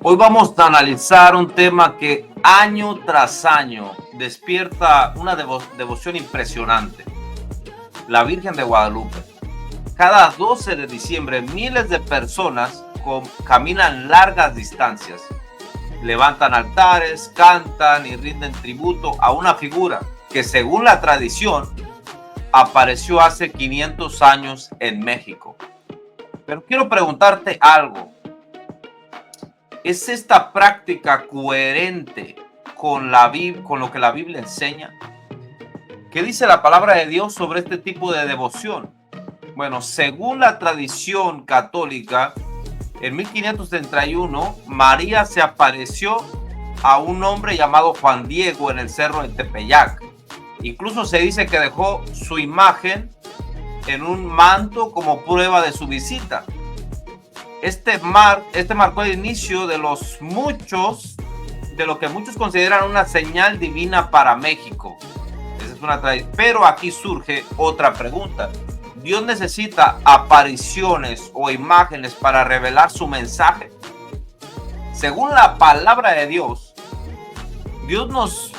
Hoy vamos a analizar un tema que año tras año despierta una devoción impresionante. La Virgen de Guadalupe. Cada 12 de diciembre miles de personas caminan largas distancias, levantan altares, cantan y rinden tributo a una figura que, según la tradición, apareció hace 500 años en México. Pero quiero preguntarte algo. ¿Es esta práctica coherente con lo que la Biblia enseña? ¿Qué dice la palabra de Dios sobre este tipo de devoción? Bueno, según la tradición católica, en 1531, María se apareció a un hombre llamado Juan Diego en el cerro de Tepeyac. Incluso se dice que dejó su imagen en un manto como prueba de su visita. Este marcó el inicio de lo que muchos consideran una señal divina para México. Esa es una tradición. Pero aquí surge otra pregunta. ¿Dios necesita apariciones o imágenes para revelar su mensaje? Según la palabra de Dios, Dios nos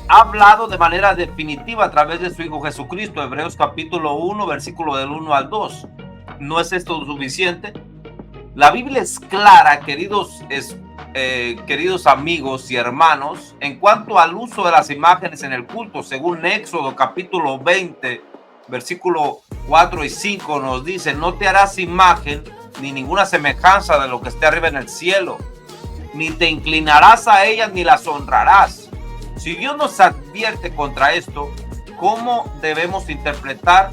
ha hablado de manera definitiva a través de su Hijo Jesucristo. Hebreos capítulo 1, versículo del 1 al 2. ¿No es esto suficiente? La Biblia es clara, queridos amigos y hermanos, en cuanto al uso de las imágenes en el culto. Según Éxodo capítulo 20, versículo 4 y 5 nos dice: no te harás imagen ni ninguna semejanza de lo que esté arriba en el cielo, ni te inclinarás a ellas ni las honrarás. Si Dios nos advierte contra esto, ¿cómo debemos interpretar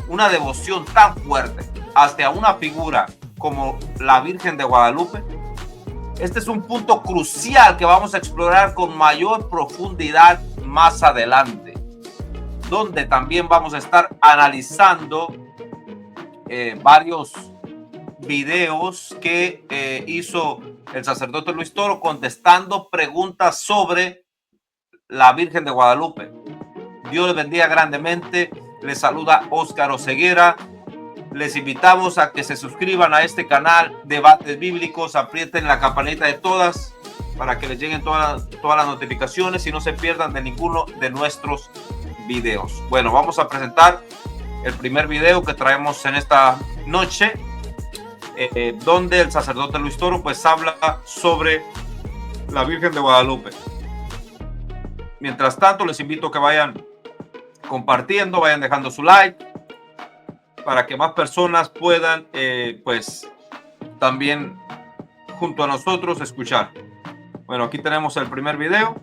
una devoción tan fuerte hacia una figura como la Virgen de Guadalupe? Este es un punto crucial que vamos a explorar con mayor profundidad más adelante, donde también vamos a estar analizando varios videos que hizo el sacerdote Luis Toro contestando preguntas sobre la Virgen de Guadalupe. Dios les bendiga grandemente. Les saluda Óscar Oseguera. Les invitamos a que se suscriban a este canal Debates Bíblicos, aprieten la campanita de todas para que les lleguen todas las notificaciones y no se pierdan de ninguno de nuestros videos. Bueno, vamos a presentar el primer video que traemos en esta noche, donde el sacerdote Luis Toro pues habla sobre la Virgen de Guadalupe. Mientras tanto, les invito a que vayan compartiendo, vayan dejando su like, para que más personas puedan, pues, también junto a nosotros escuchar. Bueno, aquí tenemos el primer video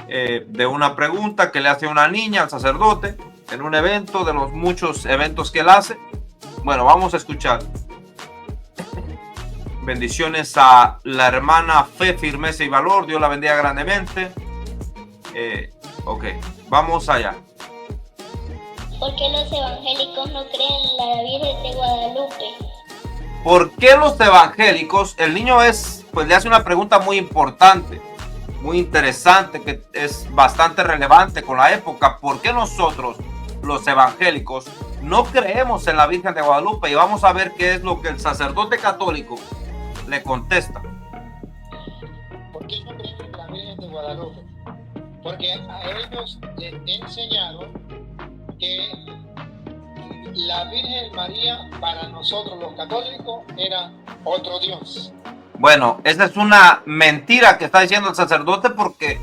de una pregunta que le hace una niña al sacerdote en un evento, de los muchos eventos que él hace. Bueno, vamos a escuchar. Bendiciones a la hermana Fe, Firmeza y Valor. Dios la bendiga grandemente. Ok, vamos allá. ¿Por qué los evangélicos no creen en la Virgen de Guadalupe? ¿Por qué los evangélicos? El niño pues le hace una pregunta muy importante, muy interesante, que es bastante relevante con la época. ¿Por qué nosotros, los evangélicos, no creemos en la Virgen de Guadalupe? Y vamos a ver qué es lo que el sacerdote católico le contesta. ¿Por qué no creen en la Virgen de Guadalupe? Porque a ellos les he enseñado que la Virgen María para nosotros los católicos era otro Dios. Bueno, esa es una mentira que está diciendo el sacerdote, porque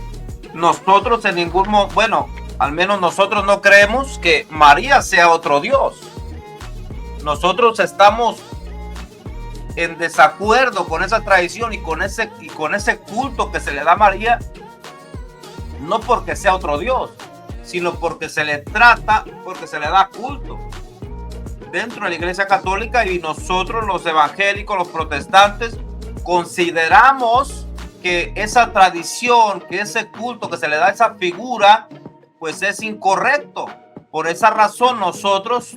nosotros en ningún momento, bueno, al menos nosotros no creemos que María sea otro Dios. Nosotros estamos en desacuerdo con esa tradición y con ese culto que se le da a María, no porque sea otro Dios, sino porque se le da culto dentro de la Iglesia Católica. Y nosotros, los evangélicos, los protestantes, consideramos que esa tradición, que ese culto que se le da a esa figura, pues es incorrecto. Por esa razón nosotros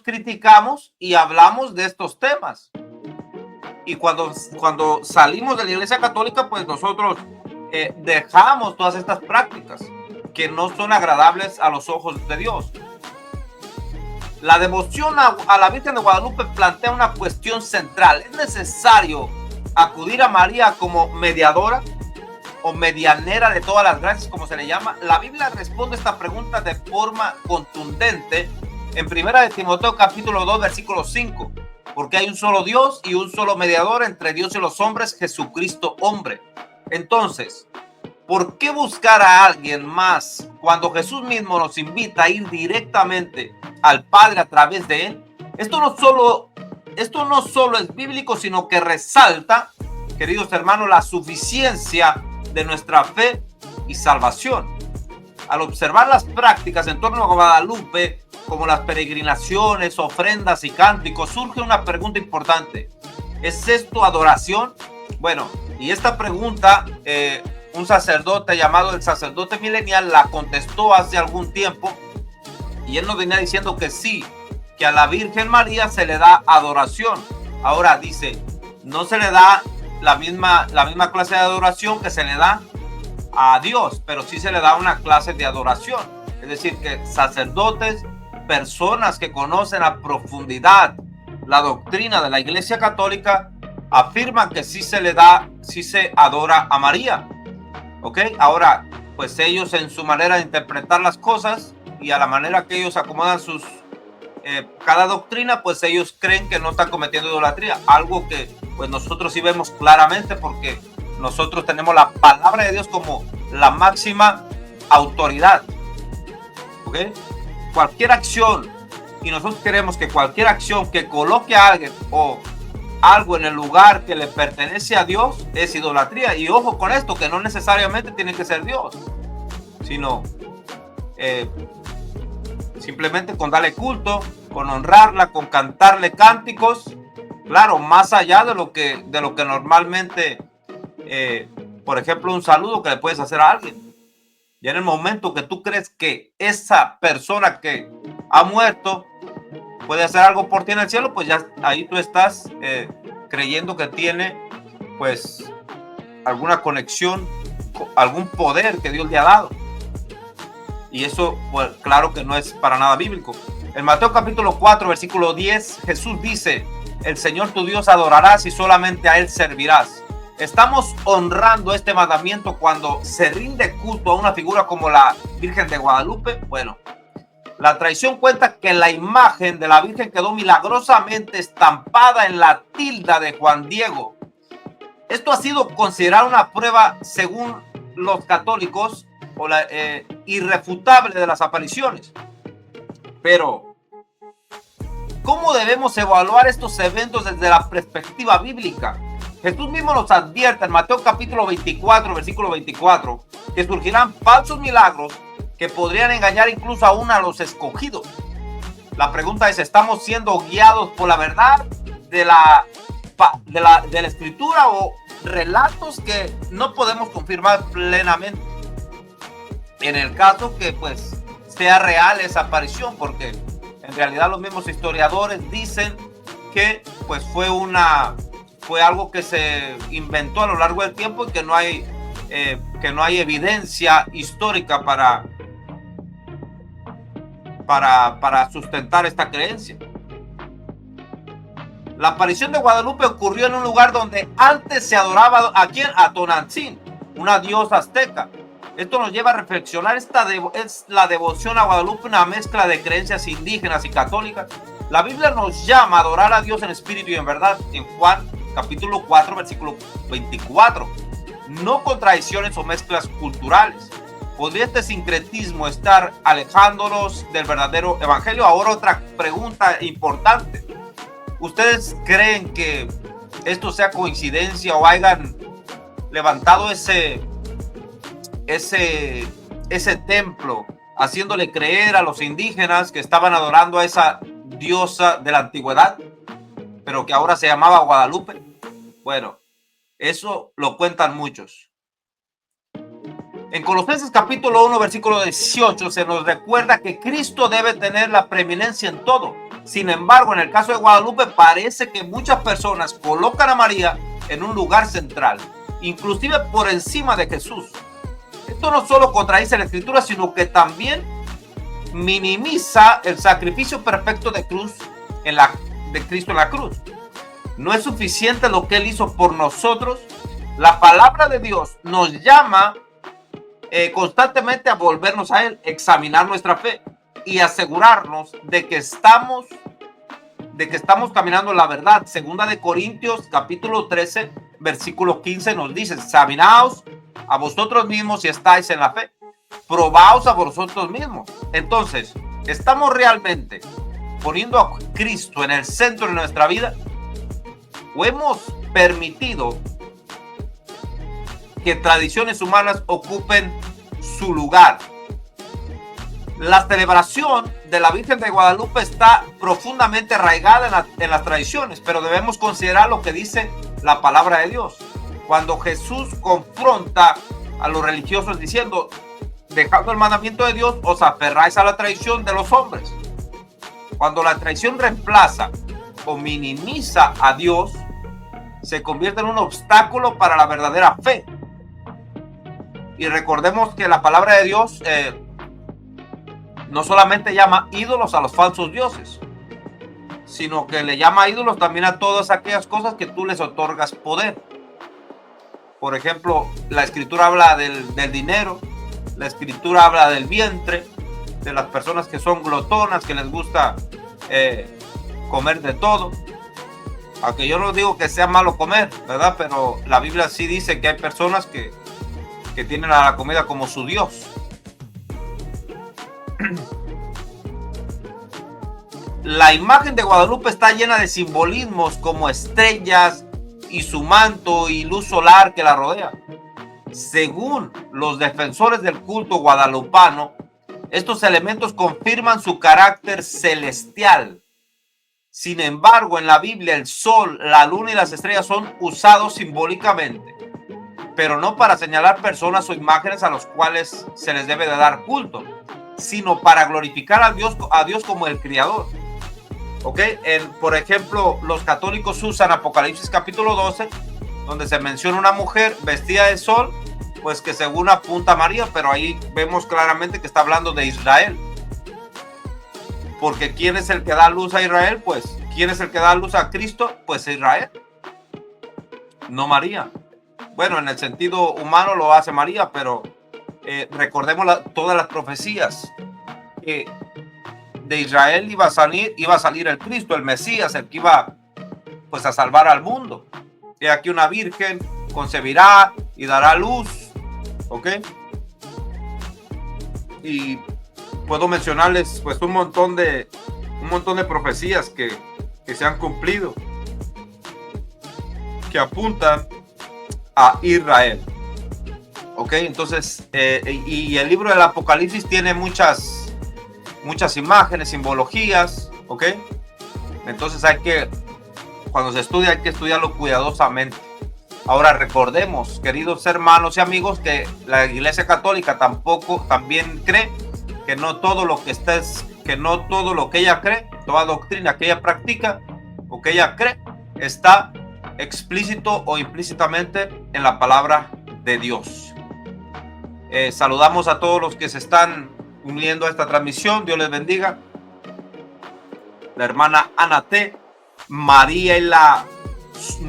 criticamos y hablamos de estos temas. Y cuando salimos de la Iglesia Católica, pues nosotros dejamos todas estas prácticas que no son agradables a los ojos de Dios. La devoción a la Virgen de Guadalupe plantea una cuestión central. ¿Es necesario acudir a María como mediadora o medianera de todas las gracias, como se le llama? La Biblia responde esta pregunta de forma contundente en 1 Timoteo capítulo 2 versículo 5, porque hay un solo Dios y un solo mediador entre Dios y los hombres, Jesucristo hombre. Entonces, ¿por qué buscar a alguien más cuando Jesús mismo nos invita a ir directamente al Padre a través de él? Esto no solo es bíblico, sino que resalta, queridos hermanos, la suficiencia de nuestra fe y salvación. Al observar las prácticas en torno a Guadalupe, como las peregrinaciones, ofrendas y cánticos, surge una pregunta importante. ¿Es esto adoración? Bueno, y esta pregunta, un sacerdote llamado el sacerdote milenial la contestó hace algún tiempo, y él nos venía diciendo que sí, que a la Virgen María se le da adoración. Ahora dice, no se le da la misma clase de adoración que se le da a Dios, pero sí se le da una clase de adoración. Es decir, que sacerdotes, personas que conocen a profundidad la doctrina de la Iglesia Católica, afirman que sí se le da, sí se adora a María. ¿Ok? Ahora, pues ellos en su manera de interpretar las cosas y a la manera que ellos acomodan sus cada doctrina, pues ellos creen que no están cometiendo idolatría, algo que pues nosotros sí vemos claramente, porque nosotros tenemos la palabra de Dios como la máxima autoridad. ¿Ok? Cualquier acción, y nosotros queremos que cualquier acción que coloque a alguien o algo en el lugar que le pertenece a Dios es idolatría. Y ojo con esto, que no necesariamente tiene que ser Dios, sino simplemente con darle culto, con honrarla, con cantarle cánticos, claro, más allá de lo que normalmente, por ejemplo, un saludo que le puedes hacer a alguien. Y en el momento que tú crees que esa persona que ha muerto puede hacer algo por ti en el cielo, pues ya ahí tú estás creyendo que tiene pues alguna conexión, algún poder que Dios le ha dado. Y eso, pues claro que no es para nada bíblico. En Mateo capítulo 4 versículo 10, Jesús dice: el Señor tu Dios adorarás y solamente a él servirás. Estamos honrando este mandamiento cuando se rinde culto a una figura como la Virgen de Guadalupe. Bueno, la tradición cuenta que la imagen de la Virgen quedó milagrosamente estampada en la tilda de Juan Diego. Esto ha sido considerado una prueba, según los católicos, o la irrefutable de las apariciones. Pero, ¿cómo debemos evaluar estos eventos desde la perspectiva bíblica? Jesús mismo nos advierte en Mateo capítulo 24, versículo 24, que surgirán falsos milagros que podrían engañar incluso aún a los escogidos. La pregunta es, ¿estamos siendo guiados por la verdad de la escritura o relatos que no podemos confirmar plenamente? En el caso que pues sea real esa aparición, porque en realidad los mismos historiadores dicen que pues fue algo que se inventó a lo largo del tiempo y que no hay evidencia histórica para sustentar esta creencia. La aparición de Guadalupe ocurrió en un lugar donde antes se adoraba ¿a quién? A Tonantzin, una diosa azteca. Esto nos lleva a reflexionar, es la devoción a Guadalupe una mezcla de creencias indígenas y católicas. La Biblia nos llama a adorar a Dios en espíritu y en verdad, en Juan capítulo 4, versículo 24. No contradicciones o mezclas culturales. ¿Podría este sincretismo estar alejándonos del verdadero evangelio? Ahora otra pregunta importante. ¿Ustedes creen que esto sea coincidencia o hayan levantado ese templo haciéndole creer a los indígenas que estaban adorando a esa diosa de la antigüedad, pero que ahora se llamaba Guadalupe? Bueno, eso lo cuentan muchos. En Colosenses capítulo 1 versículo 18 se nos recuerda que Cristo debe tener la preeminencia en todo. Sin embargo, en el caso de Guadalupe parece que muchas personas colocan a María en un lugar central, inclusive por encima de Jesús. Esto no solo contradice la escritura, sino que también minimiza el sacrificio perfecto de Cristo en la cruz. No es suficiente lo que Él hizo por nosotros. La palabra de Dios nos llama constantemente a volvernos a Él, examinar nuestra fe y asegurarnos de que estamos caminando en la verdad. Segunda de Corintios capítulo 13 versículo 15 nos dice: examinaos a vosotros mismos si estáis en la fe, probaos a vosotros mismos. Entonces, ¿estamos realmente poniendo a Cristo en el centro de nuestra vida o hemos permitido que tradiciones humanas ocupen su lugar? La celebración de la Virgen de Guadalupe está profundamente arraigada en las tradiciones, pero debemos considerar lo que dice la palabra de Dios. Cuando Jesús confronta a los religiosos diciendo: dejando el mandamiento de Dios, os aferráis a la tradición de los hombres. Cuando la tradición reemplaza o minimiza a Dios, se convierte en un obstáculo para la verdadera fe. Y recordemos que la palabra de Dios no solamente llama ídolos a los falsos dioses, sino que le llama ídolos también a todas aquellas cosas que tú les otorgas poder. Por ejemplo, la escritura habla del dinero, la escritura habla del vientre, de las personas que son glotonas, que les gusta comer de todo. Aunque yo no digo que sea malo comer, ¿verdad? Pero la Biblia sí dice que hay personas que tienen a la comida como su Dios. La imagen de Guadalupe está llena de simbolismos como estrellas y su manto y luz solar que la rodea. Según los defensores del culto guadalupano, estos elementos confirman su carácter celestial. Sin embargo, en la Biblia el sol, la luna y las estrellas son usados simbólicamente, pero no para señalar personas o imágenes a los cuales se les debe de dar culto, sino para glorificar a Dios como el Creador. ¿Ok? Por ejemplo, los católicos usan Apocalipsis capítulo 12, donde se menciona una mujer vestida de sol, pues que según apunta a María, pero ahí vemos claramente que está hablando de Israel. Porque ¿quién es el que da luz a Israel? Pues, ¿quién es el que da luz a Cristo? Pues Israel, no María. Bueno, en el sentido humano lo hace María, pero recordemos todas las profecías. De Israel iba a salir el Cristo, el Mesías, el que iba pues a salvar al mundo. Y aquí una virgen concebirá y dará luz, ¿ok? Y puedo mencionarles pues un montón de profecías que se han cumplido, que apuntan a Israel, ¿ok? Entonces, y el libro del Apocalipsis tiene muchas imágenes, simbologías, ¿ok? Entonces cuando se estudia hay que estudiarlo cuidadosamente. Ahora recordemos, queridos hermanos y amigos, que la Iglesia Católica también cree que no todo lo que ella cree, toda doctrina que ella practica o que ella cree, está explícito o implícitamente en la palabra de Dios. Saludamos a todos los que se están uniendo a esta transmisión. Dios les bendiga. La hermana Ana T, María y la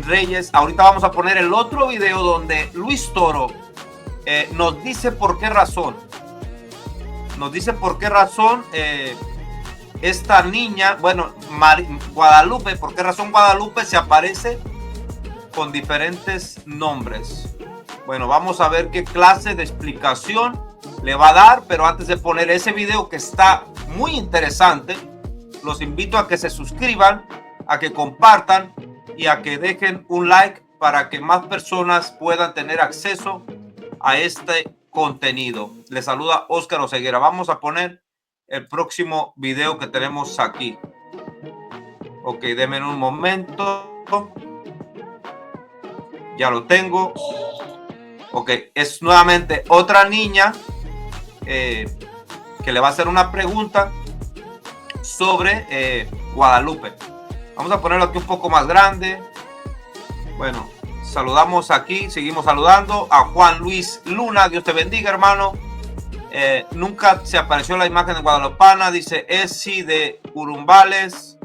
Reyes. Ahorita vamos a poner el otro video donde Luis Toro nos dice por qué razón. Esta niña, bueno, Guadalupe, por qué razón Guadalupe se aparece con diferentes nombres. Bueno, vamos a ver qué clase de explicación le va a dar, pero antes de poner ese video que está muy interesante, los invito a que se suscriban, a que compartan y a que dejen un like para que más personas puedan tener acceso a este contenido. Les saluda Óscar Oseguera. Vamos a poner el próximo video que tenemos aquí. Ok, denme un momento. Ya lo tengo. Ok, es nuevamente otra niña que le va a hacer una pregunta sobre Guadalupe. Vamos a ponerlo aquí un poco más grande. Bueno, saludamos aquí, seguimos saludando a Juan Luis Luna. Dios te bendiga, hermano. nunca se apareció la imagen de guadalupana, dice Esi de Urumbales,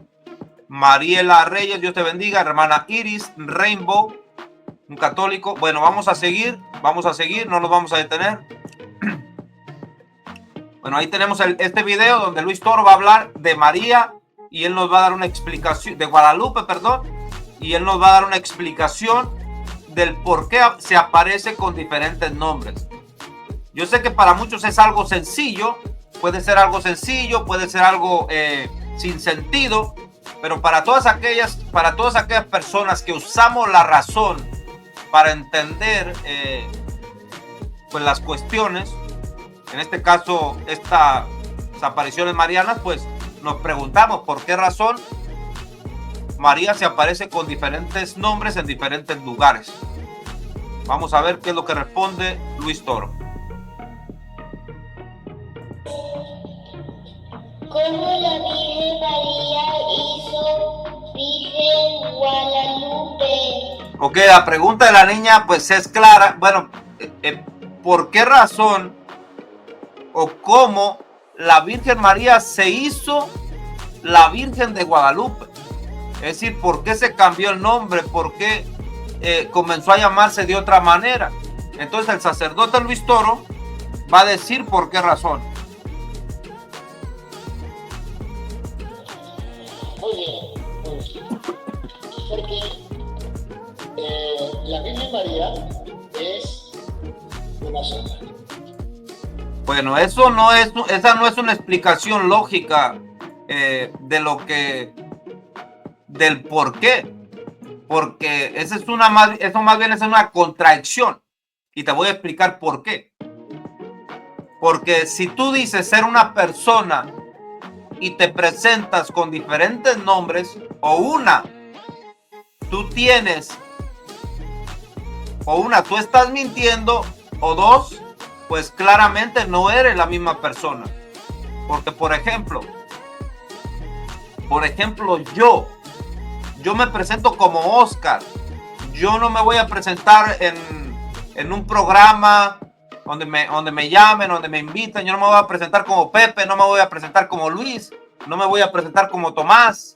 Mariela Reyes, Dios te bendiga, hermana Iris, Rainbow, un católico. Bueno, vamos a seguir, no nos vamos a detener. Bueno, ahí tenemos este video donde Luis Toro va a hablar de María y él nos va a dar una explicación, de Guadalupe, perdón, y él nos va a dar una explicación del por qué se aparece con diferentes nombres. Yo sé que para muchos es algo sencillo, puede ser algo sencillo, puede ser algo sin sentido, pero para todas aquellas personas que usamos la razón para entender pues las cuestiones, en este caso estas apariciones marianas, pues nos preguntamos por qué razón María se aparece con diferentes nombres en diferentes lugares. Vamos a ver qué es lo que responde Luis Toro. ¿Cómo la Virgen María hizo Virgen Guadalupe? Ok, la pregunta de la niña pues es clara. Bueno, ¿por qué razón o cómo la Virgen María se hizo la Virgen de Guadalupe? Es decir, ¿por qué se cambió el nombre? ¿Por qué comenzó a llamarse de otra manera? Entonces el sacerdote Luis Toro va a decir por qué razón. Muy bien, porque la Virgen María es una sola. Bueno, esa no es una explicación lógica del por qué, porque eso más bien es una contradicción, y te voy a explicar por qué. Porque si tú dices ser una persona y te presentas con diferentes nombres, tú estás mintiendo, o dos, pues claramente no eres la misma persona. Porque por ejemplo, yo me presento como Oscar. Yo no me voy a presentar en un programa donde me llamen, donde me inviten. Yo no me voy a presentar como Pepe, no me voy a presentar como Luis, no me voy a presentar como Tomás,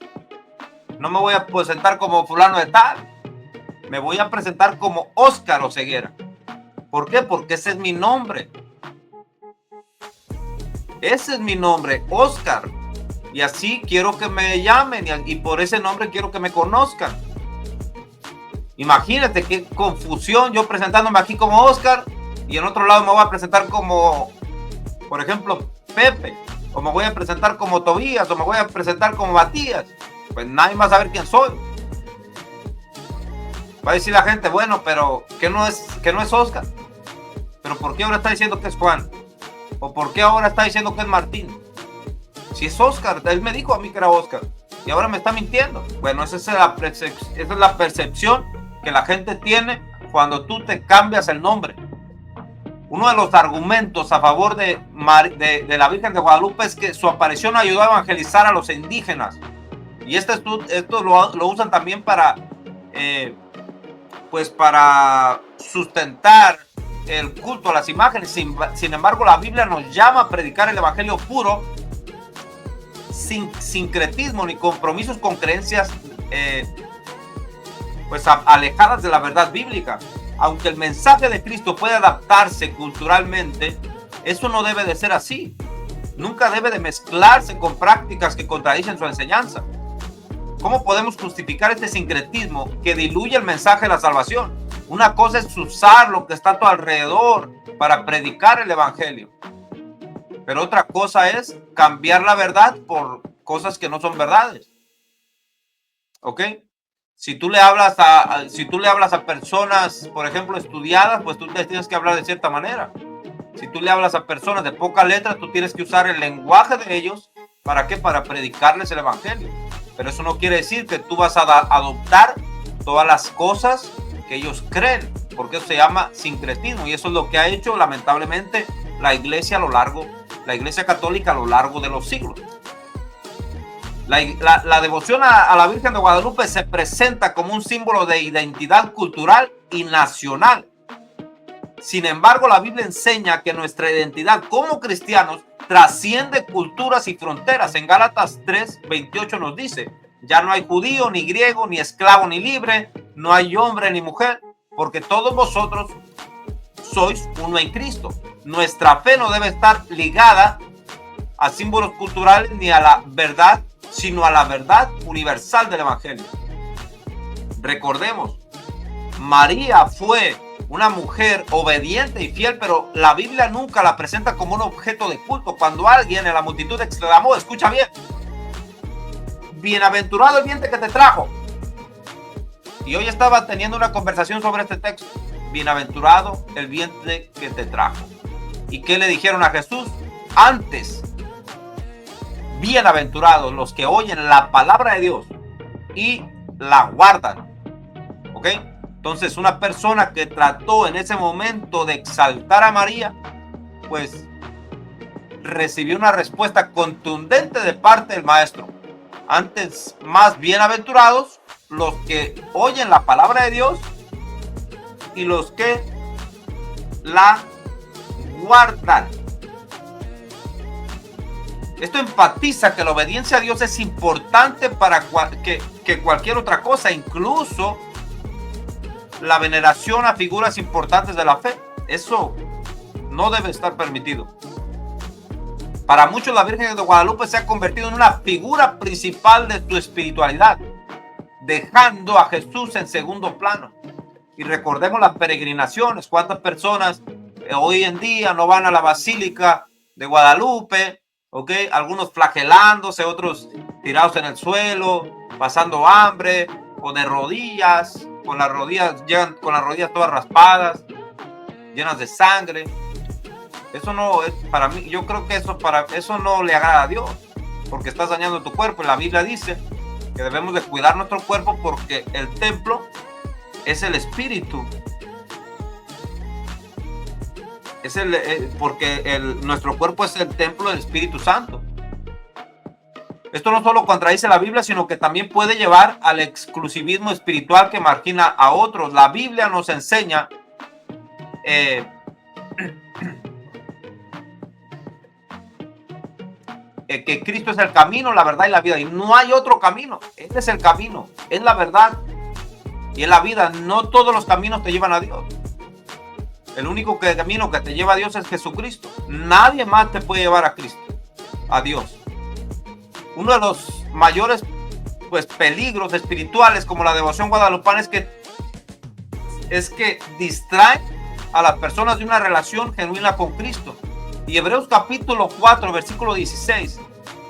no me voy a presentar como fulano de tal. Me voy a presentar como Oscar Oseguera. ¿Por qué? Porque ese es mi nombre. Ese es mi nombre, Oscar. Y así quiero que me llamen y por ese nombre quiero que me conozcan. Imagínate qué confusión yo presentándome aquí como Oscar y en otro lado me voy a presentar como, por ejemplo, Pepe, o me voy a presentar como Tobías, o me voy a presentar como Matías. Pues nadie va a saber quién soy. Va a decir la gente, bueno, pero que no es Oscar. Pero ¿por qué ahora está diciendo que es Juan? ¿O por qué ahora está diciendo que es Martín? Si es Oscar, él me dijo a mí que era Oscar y ahora me está mintiendo. Bueno, esa es la percepción que la gente tiene cuando tú te cambias el nombre. Uno de los argumentos a favor de la Virgen de Guadalupe es que su aparición ayudó a evangelizar a los indígenas. Y esto lo usan también para sustentar el culto a las imágenes. Sin embargo, la Biblia nos llama a predicar el evangelio puro, sin sincretismo ni compromisos con creencias alejadas de la verdad bíblica. Aunque el mensaje de Cristo puede adaptarse culturalmente, eso no debe de ser así. Nunca debe de mezclarse con prácticas que contradicen su enseñanza. ¿Cómo podemos justificar este sincretismo que diluye el mensaje de la salvación? Una cosa es usar lo que está a tu alrededor para predicar el evangelio, pero otra cosa es cambiar la verdad por cosas que no son verdades. ¿Ok? Si tú le hablas a personas, por ejemplo, estudiadas, pues tú les tienes que hablar de cierta manera. Si tú le hablas a personas de poca letra, tú tienes que usar el lenguaje de ellos. ¿Para qué? Para predicarles el evangelio. Pero eso no quiere decir que tú vas a adoptar todas las cosas que ellos creen, porque eso se llama sincretismo, y eso es lo que ha hecho lamentablemente la iglesia católica a lo largo de los siglos. La devoción a la Virgen de Guadalupe se presenta como un símbolo de identidad cultural y nacional. Sin embargo, la Biblia enseña que nuestra identidad como cristianos trasciende culturas y fronteras. En Gálatas 3:28 nos dice: ya no hay judío, ni griego, ni esclavo, ni libre, no hay hombre ni mujer, porque todos vosotros sois uno en Cristo. Nuestra fe no debe estar ligada a símbolos culturales ni a la verdad, sino a la verdad universal del Evangelio. Recordemos, María fue una mujer obediente y fiel, pero la Biblia nunca la presenta como un objeto de culto. Cuando alguien en la multitud exclamó, escucha bien: bienaventurado el vientre que te trajo. Y hoy estaba teniendo una conversación sobre este texto. Bienaventurado el vientre que te trajo. ¿Y qué le dijeron a Jesús? Antes, bienaventurados los que oyen la palabra de Dios y la guardan. ¿Ok? Entonces, una persona que trató en ese momento de exaltar a María, pues recibió una respuesta contundente de parte del maestro. Antes, más bienaventurados los que oyen la palabra de Dios y los que la guardan. Esto enfatiza que la obediencia a Dios es importante para que cualquier otra cosa, incluso la veneración a figuras importantes de la fe. Eso no debe estar permitido. Para muchos, la Virgen de Guadalupe se ha convertido en una figura principal de tu espiritualidad, dejando a Jesús en segundo plano. Y recordemos las peregrinaciones. ¿Cuántas personas hoy en día no van a la Basílica de Guadalupe? ¿Ok? Algunos flagelándose, otros tirados en el suelo, pasando hambre, o de rodillas, con las rodillas todas raspadas, llenas de sangre. Eso no es para mí. Yo creo que eso no le agrada a Dios, porque estás dañando tu cuerpo. Y la Biblia dice que debemos de cuidar nuestro cuerpo, porque el templo es el espíritu. Nuestro cuerpo es el templo del Espíritu Santo. Esto no solo contradice la Biblia, sino que también puede llevar al exclusivismo espiritual que margina a otros. La Biblia nos enseña que Cristo es el camino, la verdad y la vida, y no hay otro camino. Este es el camino, es la verdad y es la vida. No todos los caminos te llevan a Dios. El único camino que te lleva a Dios es Jesucristo. Nadie más te puede llevar a Cristo, a Dios. Uno de los mayores peligros espirituales, como la devoción guadalupana, es que distrae a las personas de una relación genuina con Cristo. Y Hebreos capítulo 4, versículo 16,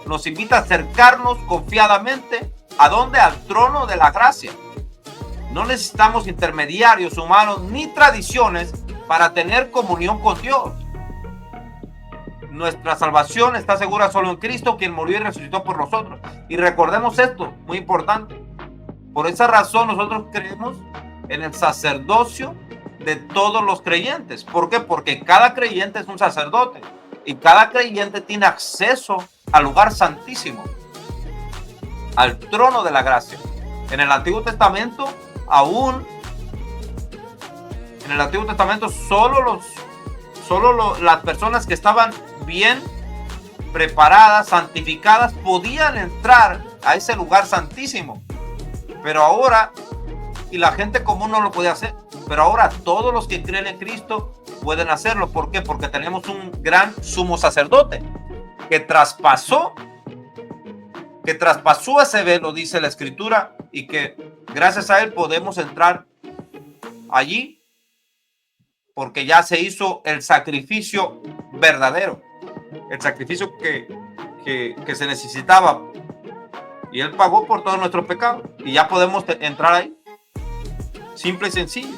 nos invita a acercarnos confiadamente, ¿a dónde? Al trono de la gracia. No necesitamos intermediarios humanos ni tradiciones para tener comunión con Dios. Nuestra salvación está segura solo en Cristo, quien murió y resucitó por nosotros. Y recordemos esto, muy importante. Por esa razón nosotros creemos en el sacerdocio de todos los creyentes. ¿Por qué? Porque cada creyente es un sacerdote y cada creyente tiene acceso al lugar santísimo, al trono de la gracia. En el Antiguo Testamento, solo las personas que estaban bien preparadas, santificadas, podían entrar a ese lugar santísimo. Pero ahora, y la gente común no lo podía hacer, pero ahora todos los que creen en Cristo pueden hacerlo. ¿Por qué? Porque tenemos un gran sumo sacerdote que traspasó ese velo, dice la Escritura, y que gracias a él podemos entrar allí, porque ya se hizo el sacrificio verdadero, el sacrificio que se necesitaba, y él pagó por todos nuestros pecados, y ya podemos entrar ahí, simple y sencillo.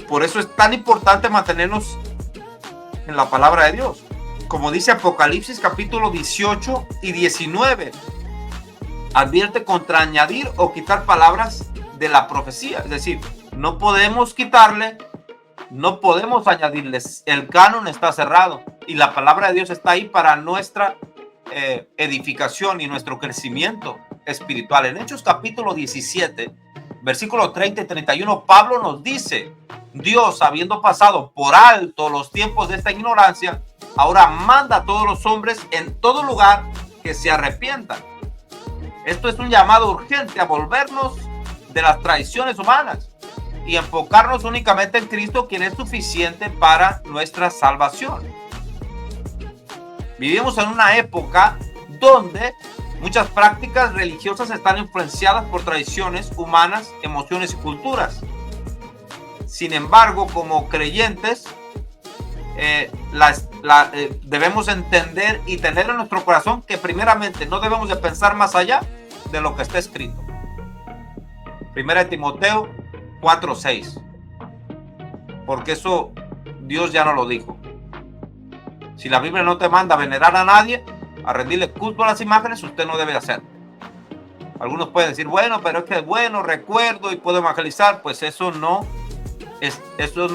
Por eso es tan importante mantenernos en la palabra de Dios. Como dice Apocalipsis capítulo 18 y 19, advierte contra añadir o quitar palabras de la profecía. Es decir, no podemos quitarle, no podemos añadirles. El canon está cerrado y la palabra de Dios está ahí para nuestra edificación y nuestro crecimiento espiritual. En Hechos capítulo 17 versículos 30 y 31, Pablo nos dice, Dios, habiendo pasado por alto los tiempos de esta ignorancia, ahora manda a todos los hombres en todo lugar que se arrepientan. Esto es un llamado urgente a volvernos de las tradiciones humanas y enfocarnos únicamente en Cristo, quien es suficiente para nuestra salvación. Vivimos en una época donde muchas prácticas religiosas están influenciadas por tradiciones humanas, emociones y culturas. Sin embargo, como creyentes, debemos entender y tener en nuestro corazón que primeramente no debemos de pensar más allá de lo que está escrito. 1 Timoteo 4:6. Porque eso Dios ya no lo dijo. Si la Biblia no te manda a venerar a nadie, a rendirle culto a las imágenes, usted no debe hacerlo. Algunos pueden decir, bueno, pero es que bueno, recuerdo y puedo evangelizar. Pues eso no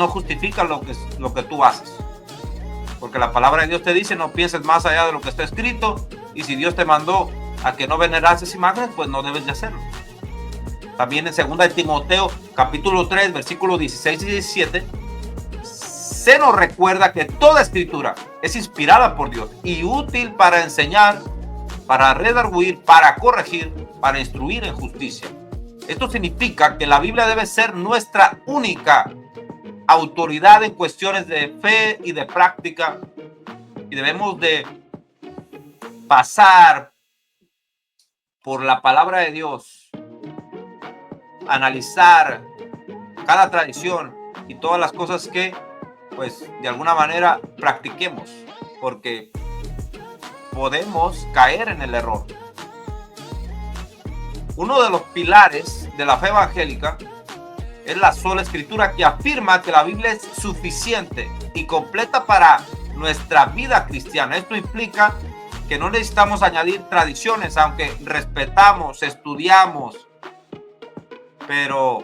justifica lo que tú haces. Porque la palabra de Dios te dice, no pienses más allá de lo que está escrito. Y si Dios te mandó a que no venerases imágenes, pues no debes de hacerlo. También en 2 Timoteo capítulo 3, versículos 16 y 17, se nos recuerda que toda escritura es inspirada por Dios y útil para enseñar, para redarguir, para corregir, para instruir en justicia. Esto significa que la Biblia debe ser nuestra única autoridad en cuestiones de fe y de práctica, y debemos de pasar por la palabra de Dios, analizar cada tradición y todas las cosas que pues de alguna manera practiquemos, porque podemos caer en el error. Uno de los pilares de la fe evangélica es la sola escritura, que afirma que la Biblia es suficiente y completa para nuestra vida cristiana. Esto implica que no necesitamos añadir tradiciones, aunque respetamos, estudiamos, pero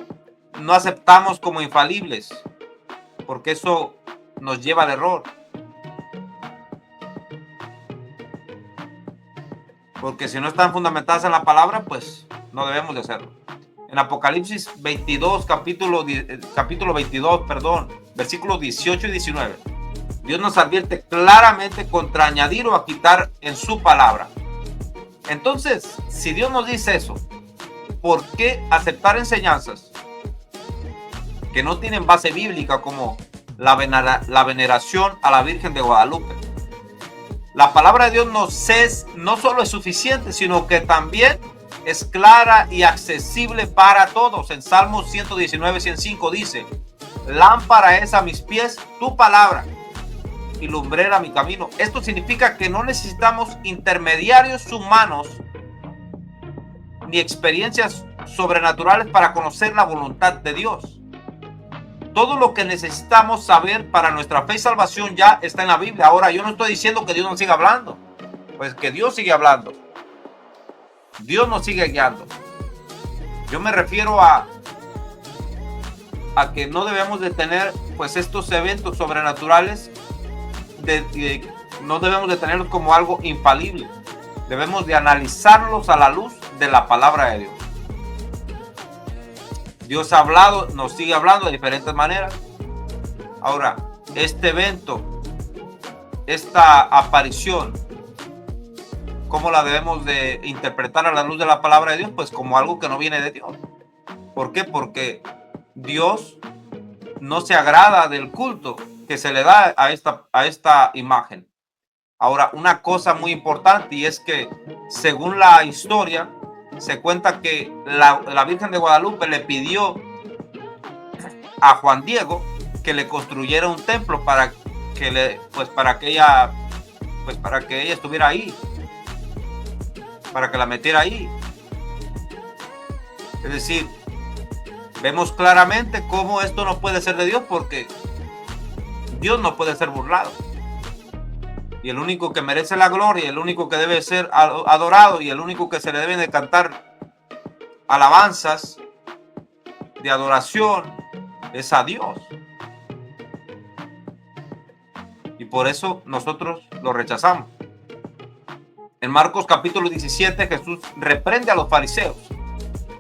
no aceptamos como infalibles, porque eso nos lleva al error. Porque si no están fundamentadas en la palabra, pues no debemos de hacerlo. En Apocalipsis 22, capítulo 22, versículos 18 y 19, Dios nos advierte claramente contra añadir o a quitar en su palabra. Entonces, si Dios nos dice eso, ¿por qué aceptar enseñanzas que no tienen base bíblica, como la veneración a la Virgen de Guadalupe? La palabra de Dios no solo es suficiente, sino que también es clara y accesible para todos. En Salmos 119:105 dice, lámpara es a mis pies tu palabra y lumbrera mi camino. Esto significa que no necesitamos intermediarios humanos ni experiencias sobrenaturales para conocer la voluntad de Dios. Todo lo que necesitamos saber para nuestra fe y salvación ya está en la Biblia. Ahora, yo no estoy diciendo que Dios no siga hablando, pues que Dios sigue hablando. Dios nos sigue guiando. Yo me refiero a que no debemos de tener pues estos eventos sobrenaturales, no debemos de tenerlos como algo infalible. Debemos de analizarlos a la luz de la palabra de Dios. Dios ha hablado, nos sigue hablando de diferentes maneras. Ahora, este evento, esta aparición, ¿cómo la debemos de interpretar a la luz de la palabra de Dios? Pues como algo que no viene de Dios. ¿Por qué? Porque Dios no se agrada del culto que se le da a esta imagen. Ahora, una cosa muy importante, y es que según la historia, se cuenta que la Virgen de Guadalupe le pidió a Juan Diego que le construyera un templo para que ella estuviera ahí, para que la metiera ahí. Es decir, vemos claramente cómo esto no puede ser de Dios, porque Dios no puede ser burlado. Y el único que merece la gloria, el único que debe ser adorado y el único que se le deben de cantar alabanzas de adoración es a Dios. Y por eso nosotros lo rechazamos. En Marcos capítulo 17, Jesús reprende a los fariseos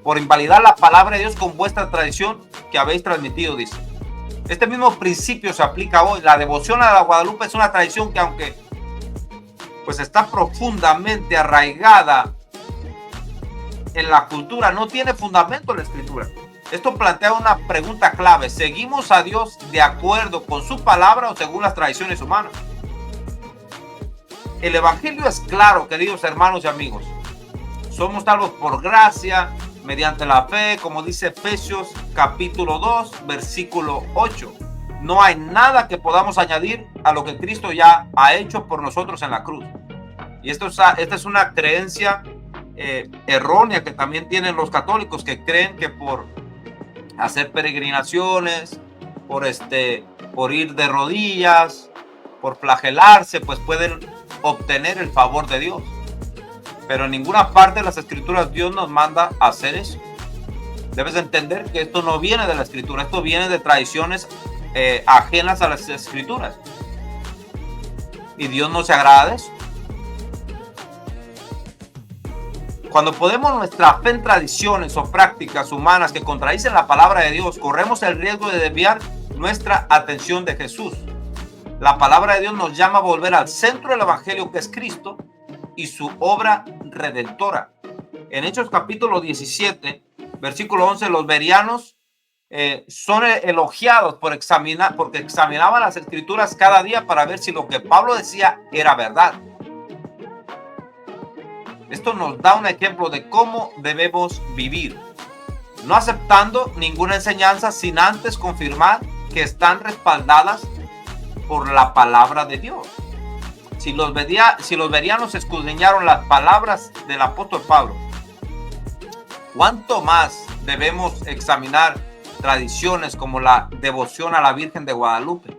por invalidar la palabra de Dios con vuestra tradición que habéis transmitido, dice. Este mismo principio se aplica hoy. La devoción a la Guadalupe es una tradición que, aunque pues está profundamente arraigada en la cultura, no tiene fundamento en la Escritura. Esto plantea una pregunta clave: ¿seguimos a Dios de acuerdo con su palabra o según las tradiciones humanas? El Evangelio es claro, queridos hermanos y amigos. Somos salvos por gracia, mediante la fe, como dice Efesios capítulo 2, versículo 8. No hay nada que podamos añadir a lo que Cristo ya ha hecho por nosotros en la cruz. Y esta es una creencia errónea que también tienen los católicos, que creen que por hacer peregrinaciones, por ir de rodillas, por flagelarse, pues pueden obtener el favor de Dios. Pero en ninguna parte de las Escrituras Dios nos manda a hacer eso. Debes entender que esto no viene de la Escritura, esto viene de tradiciones ajenas a las Escrituras. Y Dios no se agrada de eso. Cuando ponemos nuestra fe en tradiciones o prácticas humanas que contradicen la palabra de Dios, corremos el riesgo de desviar nuestra atención de Jesús. La palabra de Dios nos llama a volver al centro del Evangelio, que es Cristo y su obra redentora. En Hechos capítulo 17, versículo 11, los bereanos son elogiados porque examinaban las Escrituras cada día para ver si lo que Pablo decía era verdad. Esto nos da un ejemplo de cómo debemos vivir, no aceptando ninguna enseñanza sin antes confirmar que están respaldadas por la palabra de Dios. Si los bereanos escudriñaron las palabras del apóstol Pablo, ¿cuánto más debemos examinar tradiciones como la devoción a la Virgen de Guadalupe?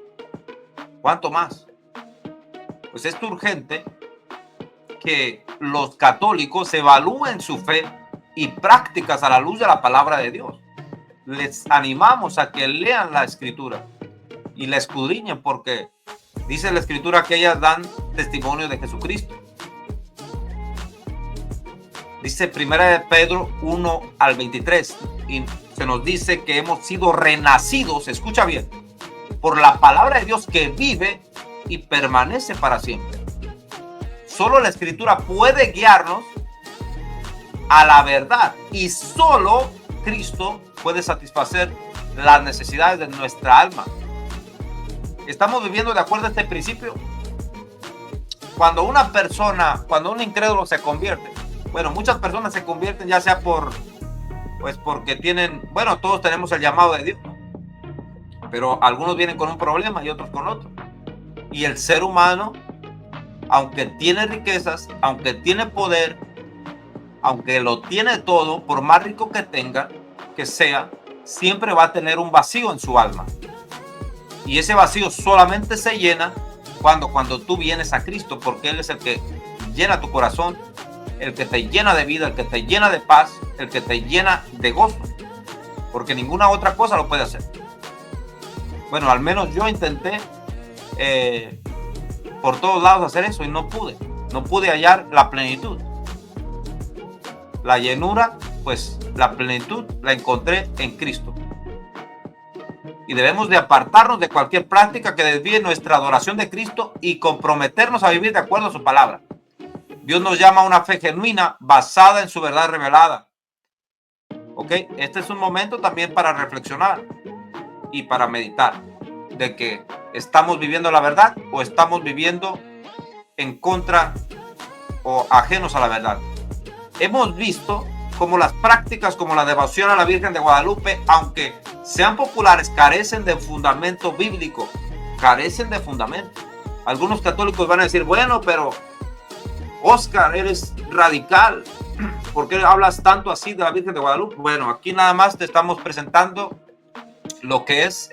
¿Cuánto más? Pues es urgente que los católicos evalúen su fe y prácticas a la luz de la palabra de Dios. Les animamos a que lean la Escritura y la escudriñen, porque dice la Escritura que ellas dan testimonio de Jesucristo. Dice 1 Pedro 1 al 23, y se nos dice que hemos sido renacidos, escucha bien, por la palabra de Dios que vive y permanece para siempre. Solo la Escritura puede guiarnos a la verdad, y solo Cristo puede satisfacer las necesidades de nuestra alma. ¿Estamos viviendo de acuerdo a este principio? Cuando un incrédulo se convierte, bueno, muchas personas se convierten ya sea porque todos tenemos el llamado de Dios, pero algunos vienen con un problema y otros con otro. Y el ser humano, aunque tiene riquezas, aunque tiene poder, aunque lo tiene todo, por más rico que sea, siempre va a tener un vacío en su alma. Y ese vacío solamente se llena cuando tú vienes a Cristo, porque Él es el que llena tu corazón, el que te llena de vida, el que te llena de paz, el que te llena de gozo, porque ninguna otra cosa lo puede hacer. Bueno, al menos yo intenté por todos lados hacer eso y no pude hallar la plenitud. La llenura, pues la plenitud la encontré en Cristo. Y debemos de apartarnos de cualquier práctica que desvíe nuestra adoración de Cristo y comprometernos a vivir de acuerdo a su palabra. Dios nos llama a una fe genuina basada en su verdad revelada. ¿Ok? Este es un momento también para reflexionar y para meditar de que estamos viviendo la verdad o estamos viviendo en contra o ajenos a la verdad. Hemos visto cómo las prácticas como la devoción a la Virgen de Guadalupe, aunque sean populares, carecen de fundamento bíblico. Carecen de fundamento. Algunos católicos van a decir, bueno, pero Oscar, eres radical. ¿Por qué hablas tanto así de la Virgen de Guadalupe? Bueno, aquí nada más te estamos presentando lo que es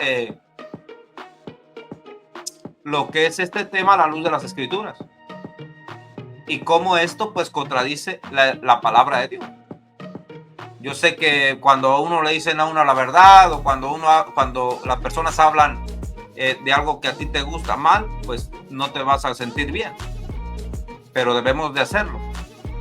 este tema a la luz de las Escrituras. Y cómo esto pues contradice la palabra de Dios. Yo sé que cuando a uno le dicen a uno la verdad, o cuando las personas hablan de algo que a ti te gusta mal, pues no te vas a sentir bien. Pero debemos de hacerlo.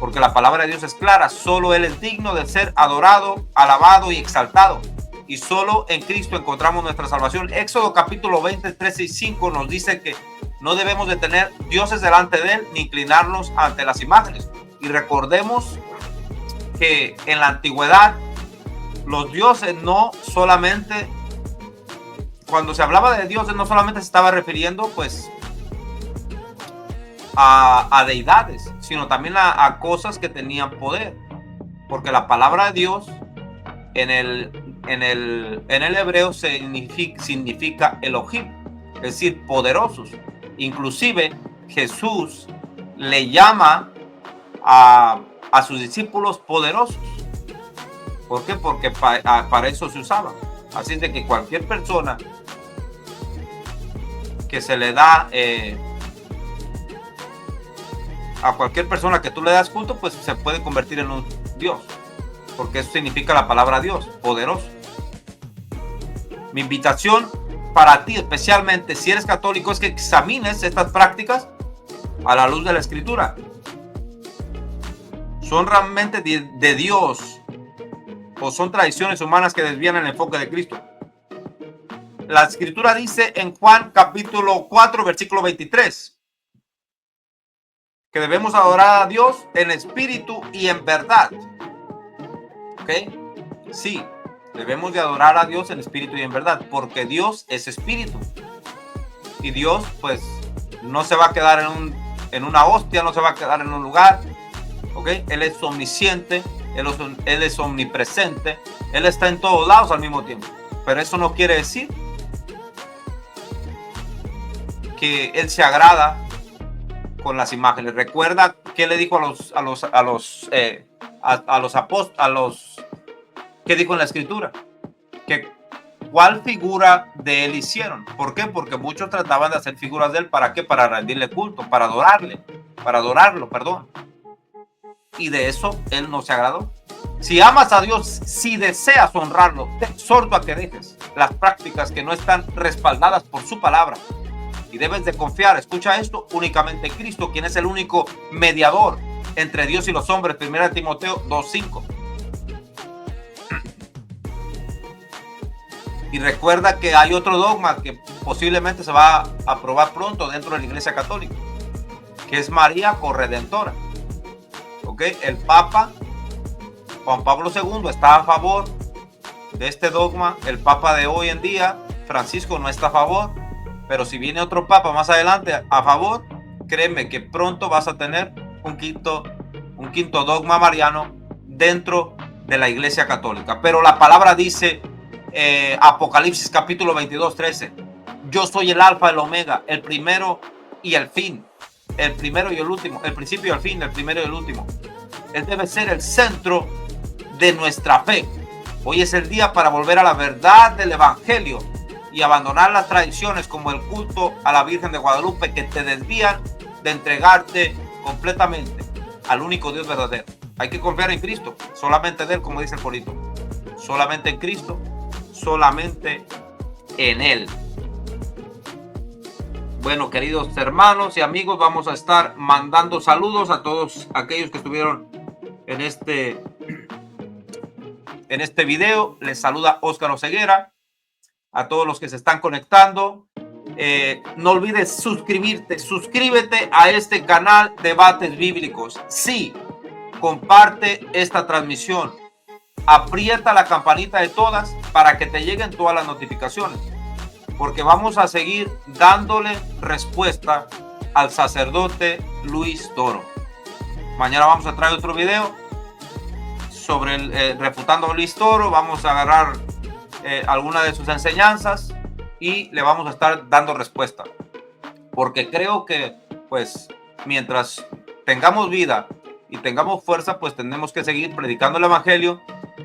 porque la palabra de Dios es clara. Solo Él es digno de ser adorado, alabado y exaltado. Y solo en Cristo encontramos nuestra salvación. Éxodo capítulo 20, 13 y 5 nos dice que no debemos de tener dioses delante de Él ni inclinarnos ante las imágenes. Y recordemos que en la antigüedad los dioses no solamente, cuando se hablaba de dioses, no solamente se estaba refiriendo pues a deidades, sino también a cosas que tenían poder, porque la palabra de Dios en el hebreo significa Elohim, es decir, poderosos. Inclusive Jesús le llama a sus discípulos poderosos. ¿Por qué? Porque para eso se usaba. Así es de que cualquier persona que se le da a cualquier persona que tú le das culto, pues se puede convertir en un Dios, porque eso significa la palabra Dios, poderoso. Mi invitación para ti, especialmente si eres católico, es que examines estas prácticas a la luz de la Escritura. ¿Son realmente de Dios o son tradiciones humanas que desvían el enfoque de Cristo? La Escritura dice en Juan capítulo 4, versículo 23, que debemos adorar a Dios en espíritu y en verdad. ¿Ok? Sí, debemos de adorar a Dios en espíritu y en verdad, porque Dios es espíritu. Y Dios, pues, no se va a quedar en una hostia, no se va a quedar en un lugar. ¿Ok? Él es omnisciente, Él es omnipresente, Él está en todos lados al mismo tiempo. Pero eso no quiere decir que Él se agrada con las imágenes. Recuerda que le dijo a los apóstoles, ¿qué dijo en la Escritura? Que cuál figura de Él hicieron. ¿Por qué? Porque muchos trataban de hacer figuras de Él. ¿Para qué? Para rendirle culto, para adorarlo, perdón. Y de eso Él no se agradó. Si amas a Dios, si deseas honrarlo, te exhorto a que dejes las prácticas que no están respaldadas por su palabra. Y debes de confiar, escucha esto, únicamente en Cristo, quien es el único mediador entre Dios y los hombres. 1 Timoteo 2:5. Y recuerda que hay otro dogma que posiblemente se va a aprobar pronto dentro de la Iglesia Católica, que es María Corredentora. ¿Ok? El Papa Juan Pablo II está a favor de este dogma. El Papa de hoy en día, Francisco, no está a favor. Pero si viene otro papa más adelante a favor, créeme que pronto vas a tener un quinto dogma mariano dentro de la Iglesia Católica. Pero la palabra dice, Apocalipsis capítulo 22, 13, yo soy el alfa, el omega, el primero y el fin, el primero y el último, el principio y el fin, el primero y el último. Él debe ser el centro de nuestra fe. Hoy es el día para volver a la verdad del Evangelio y abandonar las tradiciones como el culto a la Virgen de Guadalupe, que te desvían de entregarte completamente al único Dios verdadero. Hay que confiar en Cristo, solamente en Él, como dice el corito. Solamente en Cristo, solamente en Él. Bueno, queridos hermanos y amigos, vamos a estar mandando saludos a todos aquellos que estuvieron en este video. Les saluda Óscar Oseguera. A todos los que se están conectando, no olvides suscríbete a este canal Debates Bíblicos. Sí, comparte esta transmisión, aprieta la campanita de todas para que te lleguen todas las notificaciones, porque vamos a seguir dándole respuesta al sacerdote Luis Toro. Mañana vamos a traer otro video sobre refutando a Luis Toro. Vamos a agarrar alguna de sus enseñanzas y le vamos a estar dando respuesta, porque creo que pues mientras tengamos vida y tengamos fuerza, pues tenemos que seguir predicando el Evangelio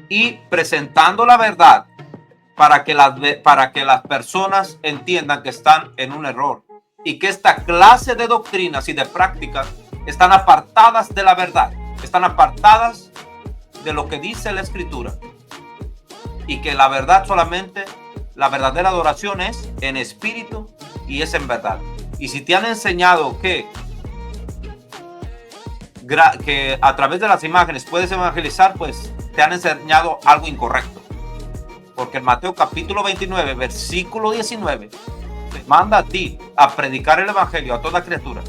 y presentando la verdad para que las personas entiendan que están en un error y que esta clase de doctrinas y de prácticas están apartadas de la verdad, están apartadas de lo que dice la Escritura. Y que la verdad solamente, la verdadera adoración es en espíritu y es en verdad. Y si te han enseñado que que a través de las imágenes puedes evangelizar, pues te han enseñado algo incorrecto. Porque en Mateo capítulo 29, versículo 19, te manda a ti a predicar el evangelio a toda criatura.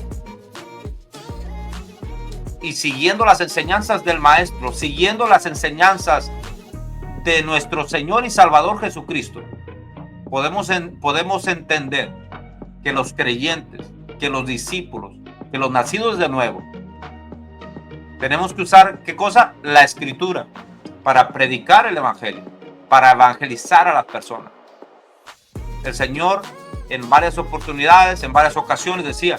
Y siguiendo las enseñanzas del Maestro, siguiendo las enseñanzas de nuestro Señor y Salvador Jesucristo, podemos entender que los creyentes, que los discípulos, que los nacidos de nuevo, tenemos que usar, ¿qué cosa? La Escritura para predicar el evangelio, para evangelizar a las personas. El Señor en varias oportunidades, en varias ocasiones decía,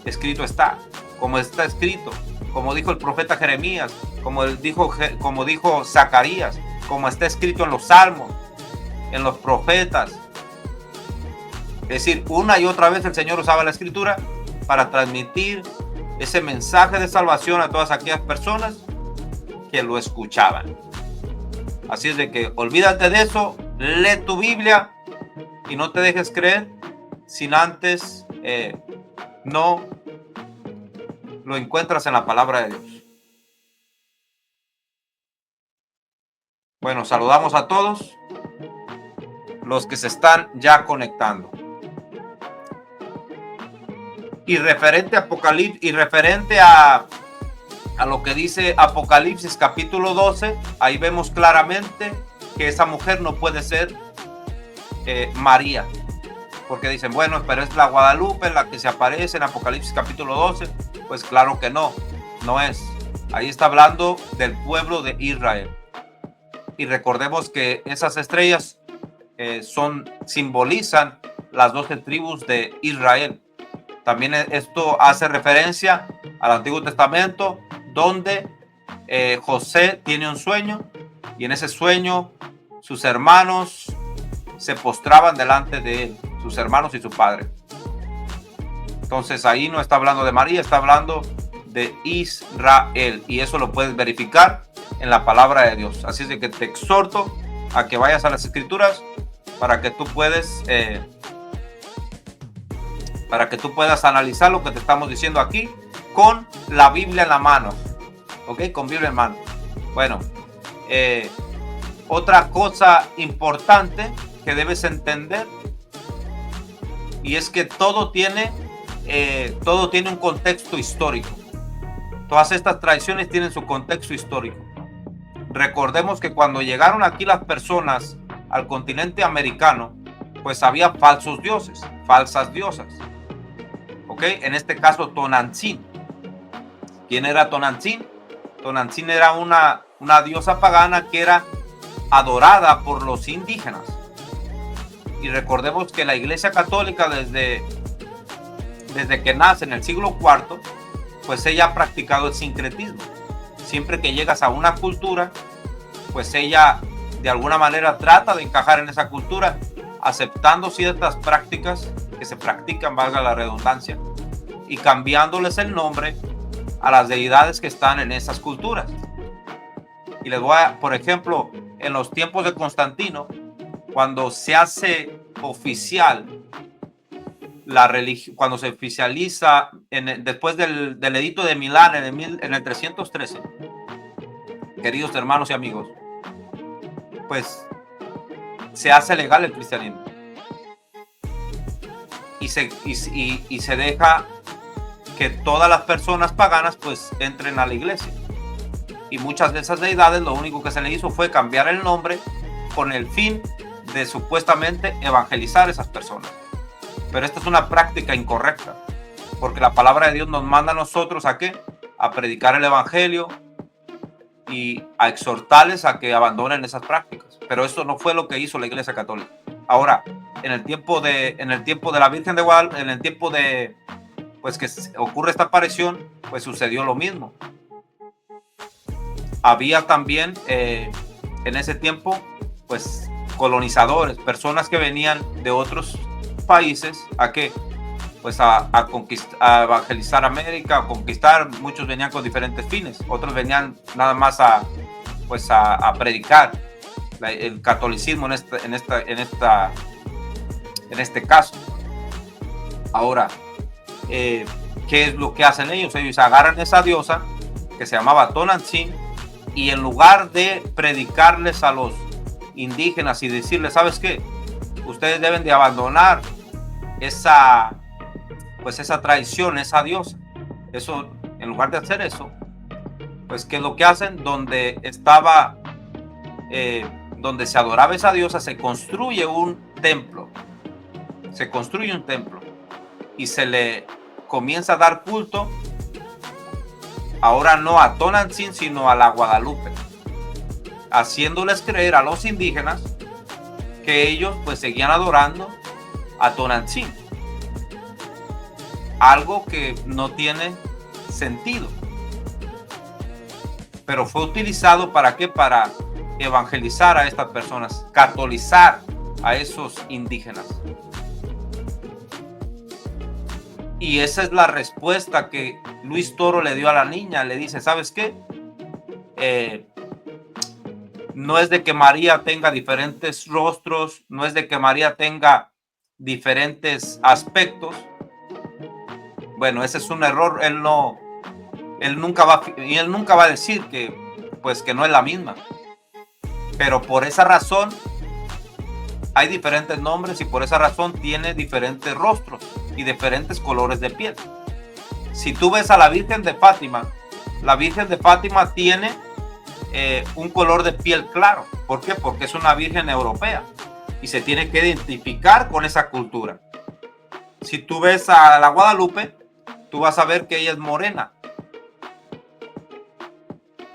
escrito está, como está escrito, como dijo el profeta Jeremías, como dijo Zacarías, como está escrito en los salmos, en los profetas. Es decir, una y otra vez el Señor usaba la Escritura para transmitir ese mensaje de salvación a todas aquellas personas que lo escuchaban. Así es de que olvídate de eso, lee tu Biblia y no te dejes creer sin antes no lo encuentras en la palabra de Dios. Bueno, saludamos a todos los que se están ya conectando. Y referente a Apocalipsis, y referente a lo que dice Apocalipsis capítulo 12, ahí vemos claramente que esa mujer no puede ser María. Porque dicen, bueno, pero es la Guadalupe la que se aparece en Apocalipsis capítulo 12. Pues claro que no es. Ahí está hablando del pueblo de Israel. Y recordemos que esas estrellas simbolizan las 12 tribus de Israel. También esto hace referencia al Antiguo Testamento, donde José tiene un sueño y en ese sueño sus hermanos se postraban delante de él, sus hermanos y su padre. Entonces ahí no está hablando de María, está hablando de Israel, y eso lo puedes verificar en la palabra de Dios. Así es de que te exhorto a que vayas a las Escrituras para que tú puedas analizar lo que te estamos diciendo aquí con la Biblia en la mano, ¿ok? Con Biblia en mano. Bueno, otra cosa importante que debes entender, y es que todo tiene un contexto histórico. Todas estas tradiciones tienen su contexto histórico. Recordemos que cuando llegaron aquí las personas al continente americano, pues había falsos dioses, falsas diosas. ¿Ok? En este caso, Tonantzin. ¿Quién era Tonantzin? Tonantzin era una diosa pagana que era adorada por los indígenas. Y recordemos que la Iglesia Católica desde que nace en el siglo IV, pues ella ha practicado el sincretismo. Siempre que llegas a una cultura, pues ella de alguna manera trata de encajar en esa cultura, aceptando ciertas prácticas que se practican, valga la redundancia, y cambiándoles el nombre a las deidades que están en esas culturas. Y les voy a, por ejemplo, en los tiempos de Constantino, cuando se hace oficial la religión, cuando se oficializa después del edicto de Milán en el 313, queridos hermanos y amigos, pues se hace legal el cristianismo y se deja que todas las personas paganas pues entren a la iglesia, y muchas de esas deidades lo único que se le hizo fue cambiar el nombre con el fin de supuestamente evangelizar a esas personas. Pero esta es una práctica incorrecta, porque la palabra de Dios nos manda a nosotros ¿a qué? A predicar el evangelio y a exhortarles a que abandonen esas prácticas. Pero eso no fue lo que hizo la Iglesia Católica. Ahora, en el tiempo de la Virgen de Guadalupe, en el tiempo de pues que ocurre esta aparición, pues sucedió lo mismo. Había también en ese tiempo pues colonizadores, personas que venían de otros países ¿a qué? Pues a evangelizar América, a conquistar. Muchos venían con diferentes fines, otros venían nada más a predicar el catolicismo en este caso. Ahora, ¿qué es lo que hacen ellos? Ellos agarran esa diosa que se llamaba Tonantzin y en lugar de predicarles a los indígenas y decirles, ¿sabes qué? Ustedes deben de abandonar esa tradición, esa diosa. Eso, en lugar de hacer eso, pues ¿qué es lo que hacen? Donde se adoraba esa diosa, se construye un templo. Se construye un templo y se le comienza a dar culto. Ahora no a Tonantzin, sino a la Guadalupe, haciéndoles creer a los indígenas que ellos pues seguían adorando a Tonantzin. Algo que no tiene sentido. Pero fue utilizado ¿para qué? Para evangelizar a estas personas, catolizar a esos indígenas. Y esa es la respuesta que Luis Toro le dio a la niña. Le dice, ¿sabes qué? No es de que María tenga diferentes rostros, no es de que María tenga diferentes aspectos. Bueno, ese es un error. Él nunca va a decir que no es la misma. Pero por esa razón hay diferentes nombres y por esa razón tiene diferentes rostros y diferentes colores de piel. Si tú ves a la Virgen de Fátima tiene un color de piel claro. ¿Por qué? Porque es una virgen europea y se tiene que identificar con esa cultura. Si tú ves a la Guadalupe, tú vas a ver que ella es morena.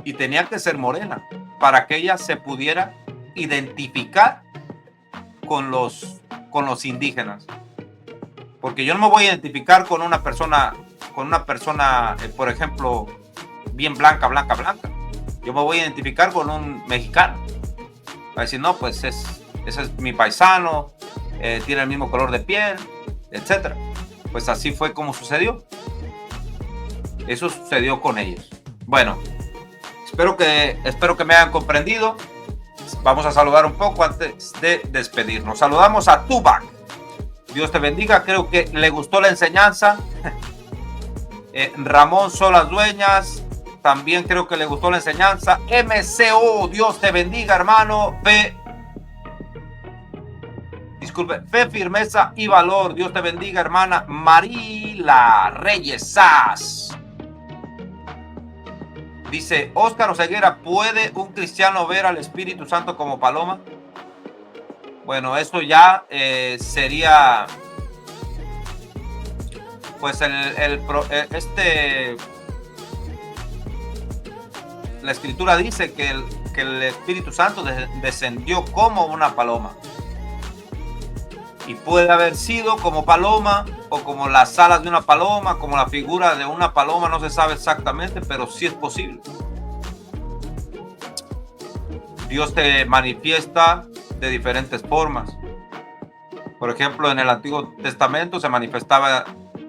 Y tenía que ser morena para que ella se pudiera identificar con los indígenas. Porque yo no me voy a identificar con una persona, por ejemplo, bien blanca. Yo me voy a identificar con un mexicano. Va a decir, no, pues ese es mi paisano, tiene el mismo color de piel, etc. Pues así fue como sucedió. Eso sucedió con ellos. Bueno, espero que me hayan comprendido. Vamos a saludar un poco antes de despedirnos. Saludamos a Tubac. Dios te bendiga. Creo que le gustó la enseñanza. Ramón Solas Dueñas. También creo que le gustó la enseñanza. MCO. Dios te bendiga, hermano. Fe, firmeza y valor. Dios te bendiga, hermana Marila Reyes Sass. Dice Óscar Oseguera, ¿puede un cristiano ver al Espíritu Santo como paloma? Bueno, eso ya sería pues la escritura dice que el Espíritu Santo descendió como una paloma. Y puede haber sido como paloma o como las alas de una paloma, como la figura de una paloma, no se sabe exactamente, pero sí es posible. Dios te manifiesta de diferentes formas. Por ejemplo, en el Antiguo Testamento se manifestaba,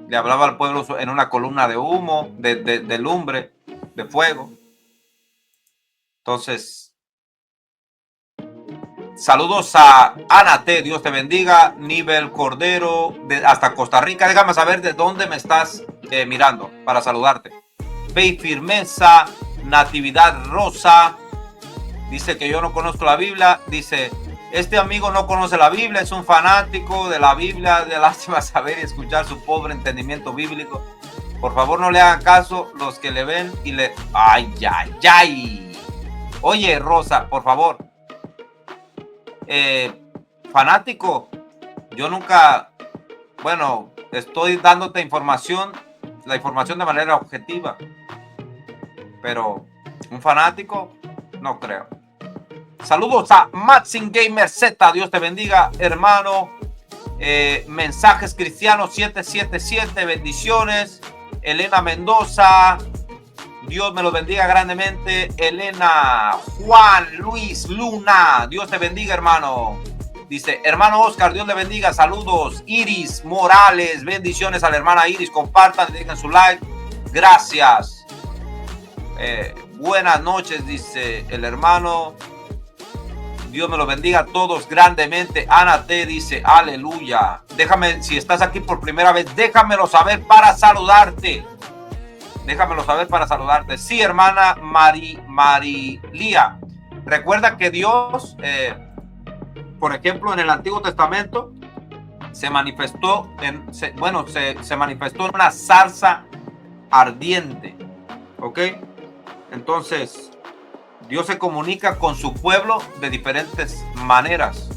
le hablaba al pueblo en una columna de humo, de lumbre, de fuego. Entonces, saludos a Ana T. Dios te bendiga. Nivel Cordero, hasta Costa Rica. Déjame saber de dónde me estás mirando para saludarte. Fe y firmeza. Natividad Rosa. Dice que yo no conozco la Biblia. Dice, este amigo no conoce la Biblia. Es un fanático de la Biblia. De lástima saber y escuchar su pobre entendimiento bíblico. Por favor, no le hagan caso los que le ven y le... ¡Ay, ay, ay! Oye, Rosa, por favor. Fanático, yo nunca, bueno, estoy dándote la información de manera objetiva, pero un fanático, no creo. Saludos a Maxim Gamer Z, Dios te bendiga, hermano. Mensajes Cristianos 777, bendiciones. Elena Mendoza, Dios me los bendiga grandemente. Elena, Juan, Luis, Luna, Dios te bendiga, hermano. Dice, hermano Oscar, Dios le bendiga. Saludos. Iris Morales, bendiciones a la hermana Iris. Compartan, dejen su like. Gracias. Buenas noches, dice el hermano. Dios me lo bendiga a todos grandemente. Ana T dice, aleluya. Déjame, si estás aquí por primera vez, déjamelo saber para saludarte. Déjamelo saber para saludarte. Sí, hermana Marilía. Recuerda que Dios, por ejemplo, en el Antiguo Testamento, se manifestó se manifestó en una zarza ardiente. ¿Ok? Entonces, Dios se comunica con su pueblo de diferentes maneras.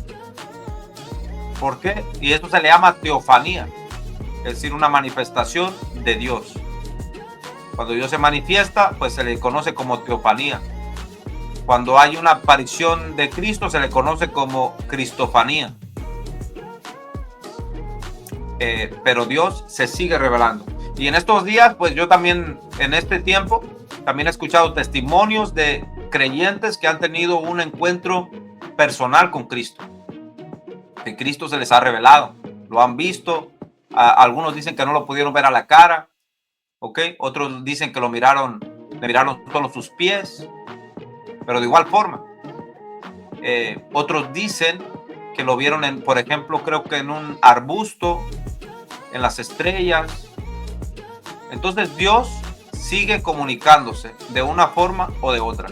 ¿Por qué? Y esto se le llama teofanía, es decir, una manifestación de Dios. Cuando Dios se manifiesta, pues se le conoce como teofanía. Cuando hay una aparición de Cristo, se le conoce como cristofanía. Pero Dios se sigue revelando. Y en estos días, pues yo también, en este tiempo, también he escuchado testimonios de creyentes que han tenido un encuentro personal con Cristo. Que Cristo se les ha revelado, lo han visto. Algunos dicen que no lo pudieron ver a la cara, ¿ok? Otros dicen que le miraron solo sus pies, pero de igual forma. Otros dicen que lo vieron por ejemplo, creo que en un arbusto, en las estrellas. Entonces Dios sigue comunicándose de una forma o de otra.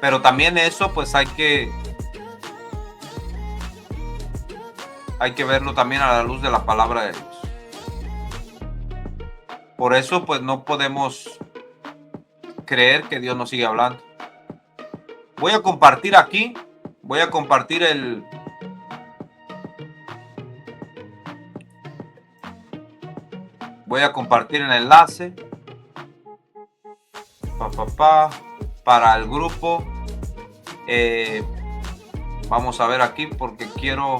Pero también eso, pues hay que verlo también a la luz de la palabra de Dios. Por eso, pues no podemos creer que Dios nos sigue hablando. Voy a compartir aquí, voy a compartir el enlace para el grupo. Vamos a ver aquí porque quiero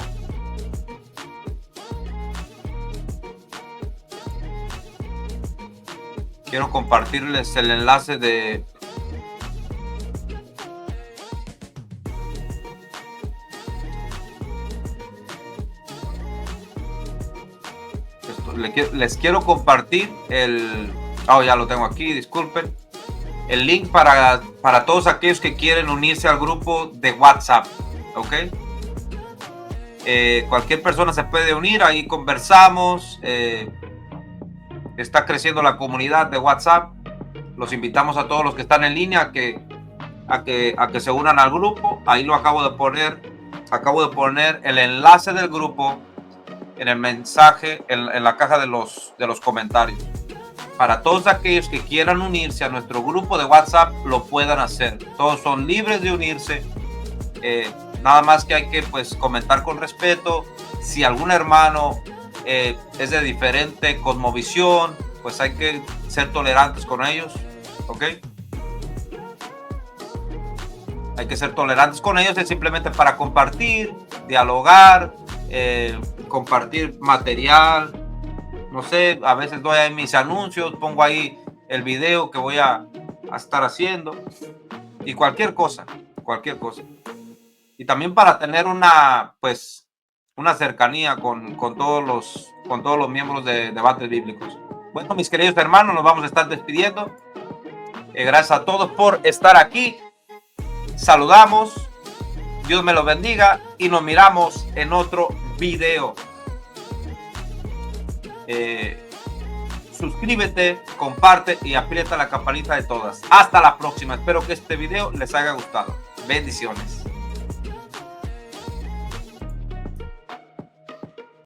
compartirles el enlace de les quiero compartir ya lo tengo aquí, disculpen, el link para todos aquellos que quieren unirse al grupo de WhatsApp. ¿Ok? Cualquier persona se puede unir, ahí conversamos. Está creciendo la comunidad de WhatsApp. Los invitamos a todos los que están en línea a que se unan al grupo. Ahí lo acabo de poner el enlace del grupo en el mensaje, en la caja de los comentarios. Para todos aquellos que quieran unirse a nuestro grupo de WhatsApp, lo puedan hacer. Todos son libres de unirse. Nada más que hay que pues comentar con respeto. Si algún hermano es de diferente cosmovisión, pues hay que ser tolerantes con ellos. ¿Ok? Hay que ser tolerantes con ellos. Es simplemente para compartir, dialogar, compartir material. No sé, a veces doy ahí mis anuncios, pongo ahí el video que voy a estar haciendo y cualquier cosa. Y también para tener una cercanía con todos los miembros de Debates Bíblicos. Bueno, mis queridos hermanos, nos vamos a estar despidiendo. Gracias a todos por estar aquí. Saludamos. Dios me los bendiga y nos miramos en otro video. Suscríbete, comparte y aprieta la campanita de todas. Hasta la próxima. Espero que este video les haya gustado. Bendiciones.